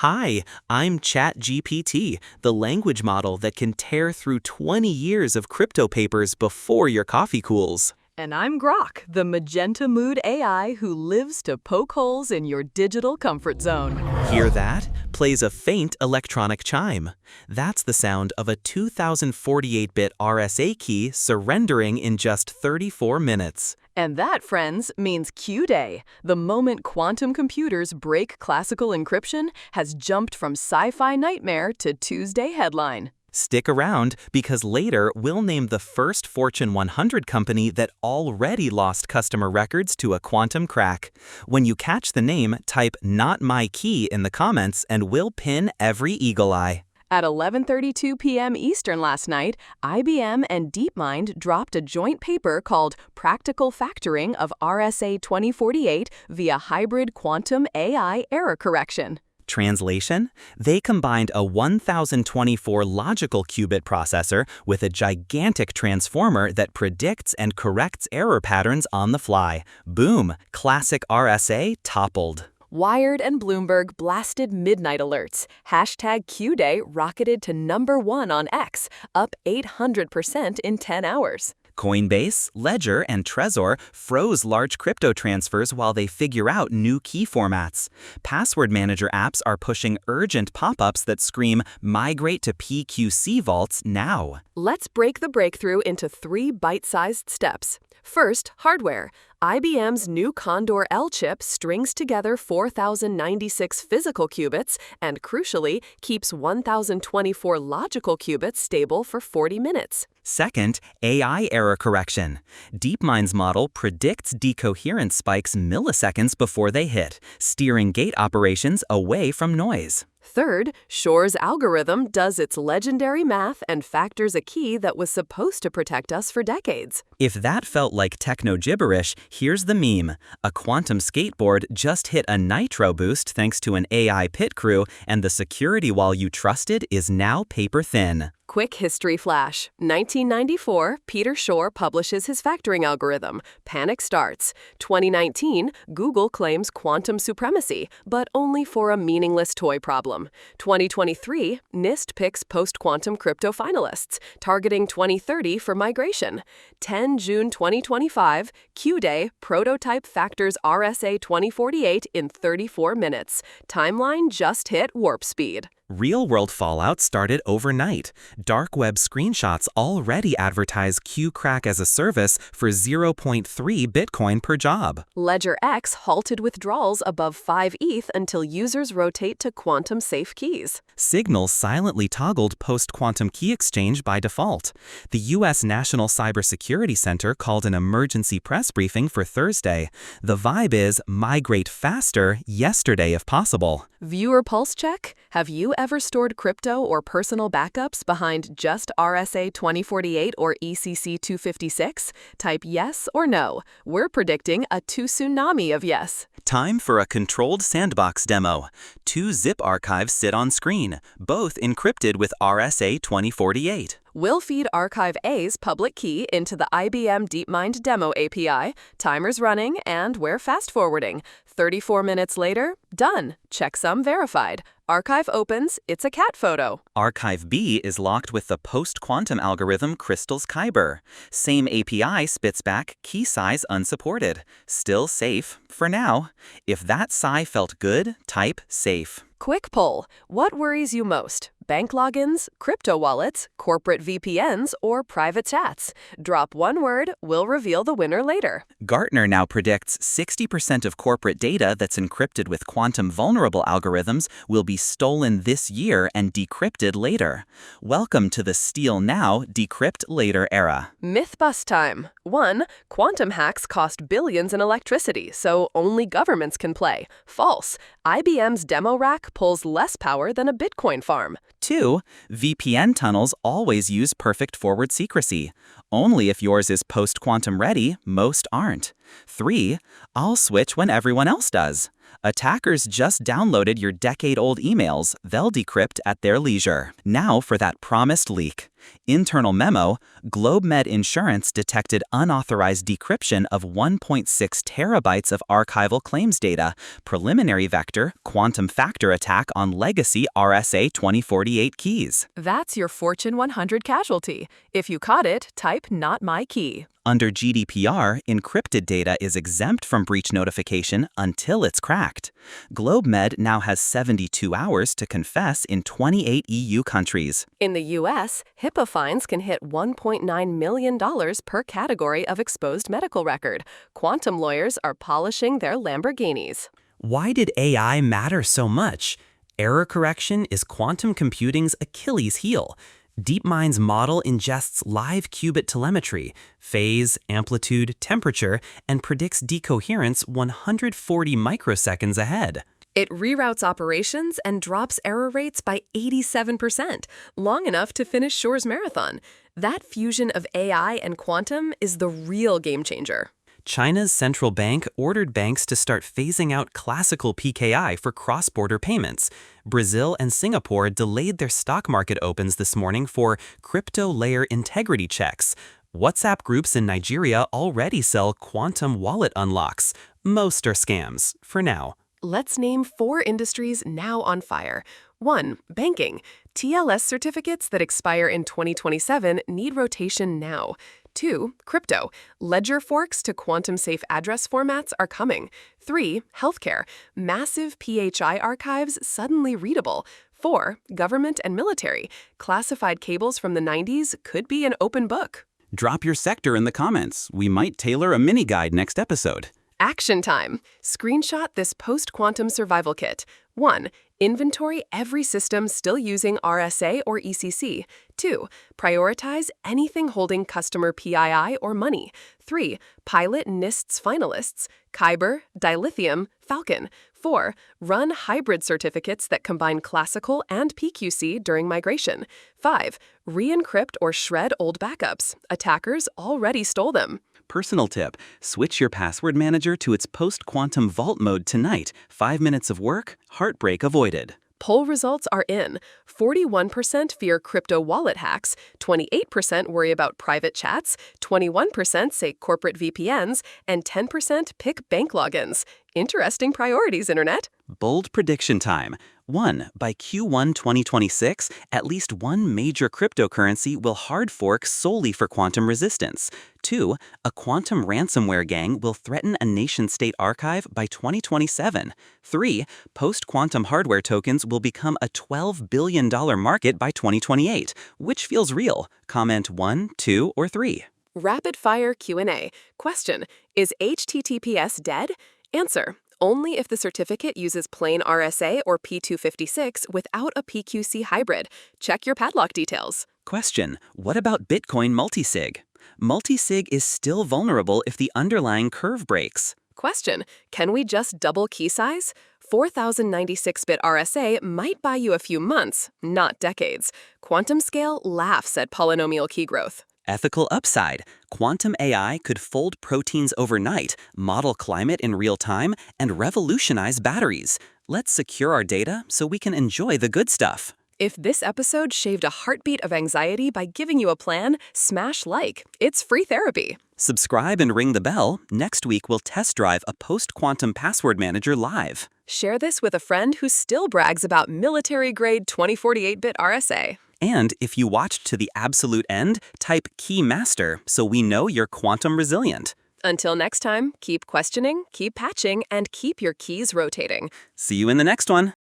Hi, I'm ChatGPT, the language model that can tear through 20 years of crypto papers before your coffee cools. And I'm Grok, the magenta mood AI who lives to poke holes in your digital comfort zone. Hear that? Plays a faint electronic chime. That's the sound of a 2048-bit RSA key surrendering in just 34 minutes. And that, friends, means Q-Day. The moment quantum computers break classical encryption has jumped from sci-fi nightmare to Tuesday headline. Stick around, because later we'll name the first Fortune 100 company that already lost customer records to a quantum crack. When you catch the name, type "not my key" in the comments and we'll pin every eagle eye. At 11:32 p.m. Eastern last night, IBM and DeepMind dropped a joint paper called Practical Factoring of RSA 2048 via Hybrid Quantum AI Error Correction. Translation? They combined a 1024 logical qubit processor with a gigantic transformer that predicts and corrects error patterns on the fly. Boom! Classic RSA toppled. Wired and Bloomberg blasted midnight alerts. Hashtag Q-Day rocketed to #1 on X, up 800% in 10 hours. Coinbase, Ledger, and Trezor froze large crypto transfers while they figure out new key formats. Password manager apps are pushing urgent pop-ups that scream, "Migrate to PQC vaults now." Let's break the breakthrough into 3 bite-sized steps. First, hardware. IBM's new Condor L chip strings together 4,096 physical qubits and, crucially, keeps 1,024 logical qubits stable for 40 minutes. Second, AI error correction. DeepMind's model predicts decoherence spikes milliseconds before they hit, steering gate operations away from noise. Third, Shor's algorithm does its legendary math and factors a key that was supposed to protect us for decades. If that felt like techno gibberish, here's the meme. A quantum skateboard just hit a nitro boost thanks to an AI pit crew, and the security wall you trusted is now paper thin. Quick history flash. 1994, Peter Shor publishes his factoring algorithm. Panic starts. 2019, Google claims quantum supremacy, but only for a meaningless toy problem. 2023, NIST picks post-quantum crypto finalists, targeting 2030 for migration. 10 June 2025, Q-Day, prototype factors RSA 2048 in 34 minutes. Timeline just hit warp speed. Real-world fallout started overnight. Dark web screenshots already advertise Q-Crack as a service for 0.3 Bitcoin per job. Ledger X halted withdrawals above 5 ETH until users rotate to quantum-safe keys. Signal silently toggled post-quantum key exchange by default. The U.S. National Cybersecurity Center called an emergency press briefing for Thursday. The vibe is migrate faster yesterday if possible. Viewer pulse check? Have you ever stored crypto or personal backups behind just RSA 2048 or ECC 256? Type yes or no. We're predicting a tsunami of yes. Time for a controlled sandbox demo. 2 zip archives sit on screen, both encrypted with RSA 2048. We'll feed Archive A's public key into the IBM DeepMind Demo API, timers running, and we're fast-forwarding. 34 minutes later, done. Checksum verified. Archive opens, it's a cat photo. Archive B is locked with the post-quantum algorithm Crystal's Kyber. Same API spits back key size unsupported. Still safe, for now. If that sigh felt good, type safe. Quick poll. What worries you most? Bank logins, crypto wallets, corporate VPNs, or private chats? Drop one word, we'll reveal the winner later. Gartner now predicts 60% of corporate data that's encrypted with quantum vulnerable algorithms will be stolen this year and decrypted later. Welcome to the steal now, decrypt later era. Myth bust time. 1. Quantum hacks cost billions in electricity, so only governments can play. False. IBM's demo rack pulls less power than a Bitcoin farm. 2. VPN tunnels always use perfect forward secrecy. Only if yours is post-quantum ready, most aren't. 3. I'll switch when everyone else does. Attackers just downloaded your decade-old emails. They'll decrypt at their leisure. Now for that promised leak. Internal memo, GlobeMed Insurance detected unauthorized decryption of 1.6 terabytes of archival claims data. Preliminary vector, quantum factor attack on legacy RSA 2048 keys. That's your Fortune 100 casualty. If you caught it, type "not my key." Under GDPR, encrypted data is exempt from breach notification until it's cracked. GlobeMed now has 72 hours to confess in 28 EU countries. In the US, HIPAA fines can hit $1.9 million per category of exposed medical record. Quantum lawyers are polishing their Lamborghinis. Why did AI matter so much? Error correction is quantum computing's Achilles heel. DeepMind's model ingests live qubit telemetry, phase, amplitude, temperature, and predicts decoherence 140 microseconds ahead. It reroutes operations and drops error rates by 87%, long enough to finish Shore's marathon. That fusion of AI and quantum is the real game changer. China's central bank ordered banks to start phasing out classical PKI for cross-border payments. Brazil and Singapore delayed their stock market opens this morning for crypto layer integrity checks. WhatsApp groups in Nigeria already sell quantum wallet unlocks. Most are scams, for now. Let's name 4 industries now on fire. 1. Banking. TLS certificates that expire in 2027 need rotation now. 2. Crypto. Ledger forks to quantum-safe address formats are coming. 3. Healthcare. Massive PHI archives suddenly readable. 4. Government and military. Classified cables from the 90s could be an open book. Drop your sector in the comments. We might tailor a mini guide next episode. Action time. Screenshot this post-quantum survival kit. 1. Inventory every system still using RSA or ECC. 2. Prioritize anything holding customer PII or money. 3. Pilot NIST's finalists, Kyber, Dilithium, Falcon. 4. Run hybrid certificates that combine classical and PQC during migration. 5. Re-encrypt or shred old backups. Attackers already stole them. Personal tip, switch your password manager to its post-quantum vault mode tonight. 5 minutes of work, heartbreak avoided. Poll results are in. 41% fear crypto wallet hacks, 28% worry about private chats, 21% say corporate VPNs, and 10% pick bank logins. Interesting priorities, Internet. Bold prediction time. 1. By Q1 2026, at least one major cryptocurrency will hard fork solely for quantum resistance. 2. A quantum ransomware gang will threaten a nation-state archive by 2027. 3. Post-quantum hardware tokens will become a $12 billion market by 2028. Which feels real? Comment 1, 2, or 3. Rapid-fire Q&A. Question: Is HTTPS dead? Answer: only if the certificate uses plain RSA or P256 without a PQC hybrid. Check your padlock details. Question: What about Bitcoin multisig? Multisig is still vulnerable if the underlying curve breaks. Question: Can we just double key size? 4096-bit RSA might buy you a few months, not decades. Quantum Scale laughs at polynomial key growth. Ethical upside. Quantum AI could fold proteins overnight, model climate in real time, and revolutionize batteries. Let's secure our data so we can enjoy the good stuff. If this episode shaved a heartbeat of anxiety by giving you a plan, smash like. It's free therapy. Subscribe and ring the bell. Next week, we'll test drive a post-quantum password manager live. Share this with a friend who still brags about military-grade 2048-bit RSA. And if you watched to the absolute end, type key master so we know you're quantum resilient. Until next time, keep questioning, keep patching, and keep your keys rotating. See you in the next one.